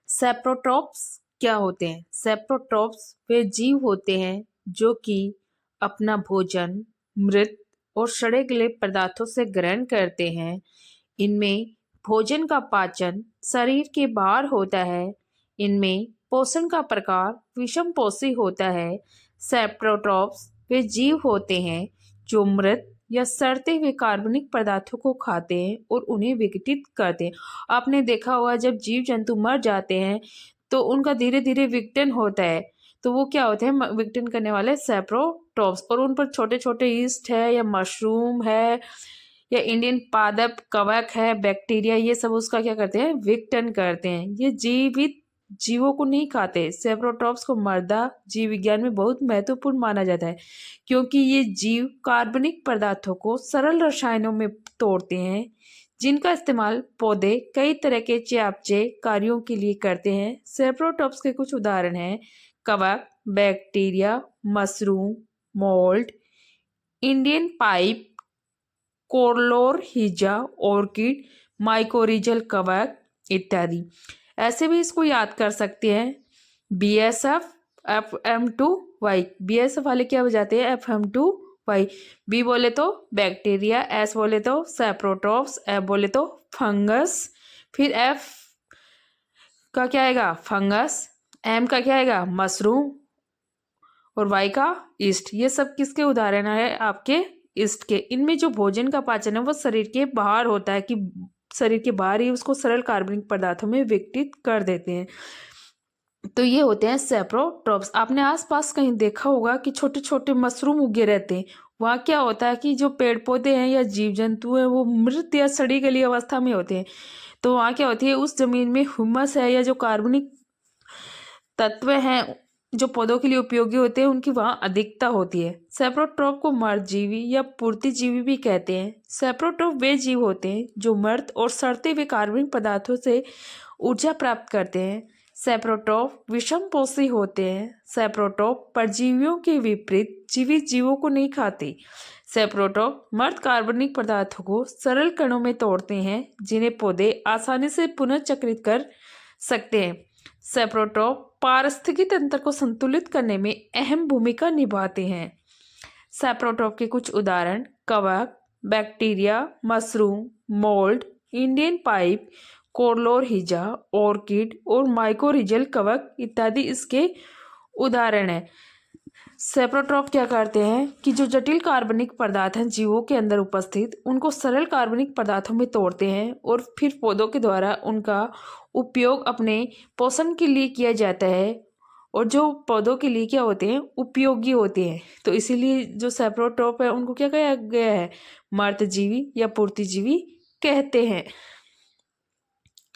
Saprotrophs क्या होते हैं? सेप्रोट्रॉप्स वे जीव होते हैं जो कि अपना भोजन मृत और सड़े गले पदार्थों से ग्रहण करते हैं। इनमें भोजन का पाचन शरीर के बाहर होता है। इनमें पोषण का प्रकार विषम पोषी होता है। सेप्रोट्रॉप्स वे जीव होते हैं जो मृत या सड़ते हुए कार्बनिक पदार्थों को खाते हैं और उन्हें विघटित करते हैं। आपने देखा होगा जब जीव जंतु मर जाते हैं तो उनका धीरे धीरे विघटन होता है, तो वो क्या होते हैं विघटन करने वाले सेप्रोट्रॉप्स, और उन पर छोटे छोटे यीस्ट है या मशरूम है या इंडियन पादप कवक है बैक्टीरिया, ये सब उसका क्या करते हैं विघटन करते हैं। ये जीवित जीवों को नहीं खाते। सेप्रोट्रॉप्स को मृदा जीव विज्ञान में बहुत महत्वपूर्ण माना जाता है क्योंकि ये जीव कार्बनिक पदार्थों को सरल रसायनों में तोड़ते हैं जिनका इस्तेमाल पौधे कई तरह के चयापचय कार्यों के लिए करते हैं। सेप्रोट्रॉप्स के कुछ उदाहरण हैं कवक, bacteria, mushroom, mould, Indian pipe, corallorhiza, orchid, mycorrhizal कवक इत्यादि। ऐसे भी इसको याद कर सकते हैं BSF FM2Y। BSF वाले क्या हो जाते हैं FM2Y। बी बोले तो बैक्टीरिया, एस बोले तो सेप्रोट्रॉप्स, एफ बोले तो फंगस, फिर एफ का क्या आएगा फंगस, एम का क्या आएगा मशरूम और वाई का ईस्ट। ये सब किसके उदाहरण है आपके ईस्ट के। इनमें जो भोजन का पाचन है वो शरीर के बाहर होता है कि शरीर के बाहर ही उसको सरल कार्बनिक पदार्थों में विघटित कर देते हैं। तो ये होते हैं सेप्रोट्रॉप्स। आपने आसपास कहीं देखा होगा कि छोटे छोटे मशरूम उगे रहते हैं। वहाँ क्या होता है कि जो पेड़ पौधे हैं या जीव जंतु हैं वो मृत या सड़ी गली अवस्था में होते हैं। तो वहाँ क्या होती है उस जमीन में ह्यूमस है या जो कार्बनिक तत्व हैं जो पौधों के लिए उपयोगी होते हैं उनकी वहाँ अधिकता होती है। सेप्रोट्रॉप को मर्दजीवी या पूर्तिजीवी भी कहते हैं। सेप्रोट्रॉप वे जीव होते हैं जो मृत और सड़ते हुए कार्बनिक पदार्थों से ऊर्जा प्राप्त करते हैं। सेप्रोट्रॉप विषम पोषी होते हैं। सेप्रोट्रॉप परजीवियों के विपरीत जीवित जीवों को नहीं खाते। सेप्रोट्रॉप मृत कार्बनिक पदार्थों को सरल कणों में तोड़ते हैं जिन्हें पौधे आसानी से पुनर्चक्रित कर सकते हैं। सेप्रोट्रॉप पारिस्थितिकी तंत्र को संतुलित करने में अहम भूमिका निभाते हैं। सेप्रोट्रॉप के कुछ उदाहरण कवक, bacteria, mushroom, mould, Indian pipe, corallorhiza, orchid और माइकोरिजल कवक इत्यादि इसके उदाहरण हैं। सेप्रोट्रॉप क्या करते हैं कि जो जटिल कार्बनिक पदार्थ हैं जीवों के अंदर उपस्थित उनको सरल कार्बनिक पदार्थों में तोड़ते हैं और फिर पौधों के द्वारा उनका उपयोग अपने पोषण के लिए किया जाता है और जो पौधों के लिए क्या होते हैं उपयोगी होते हैं। तो इसीलिए जो सेप्रोट्रॉप है उनको क्या कहा गया है मर्दजीवी या पूर्तिजीवी कहते हैं।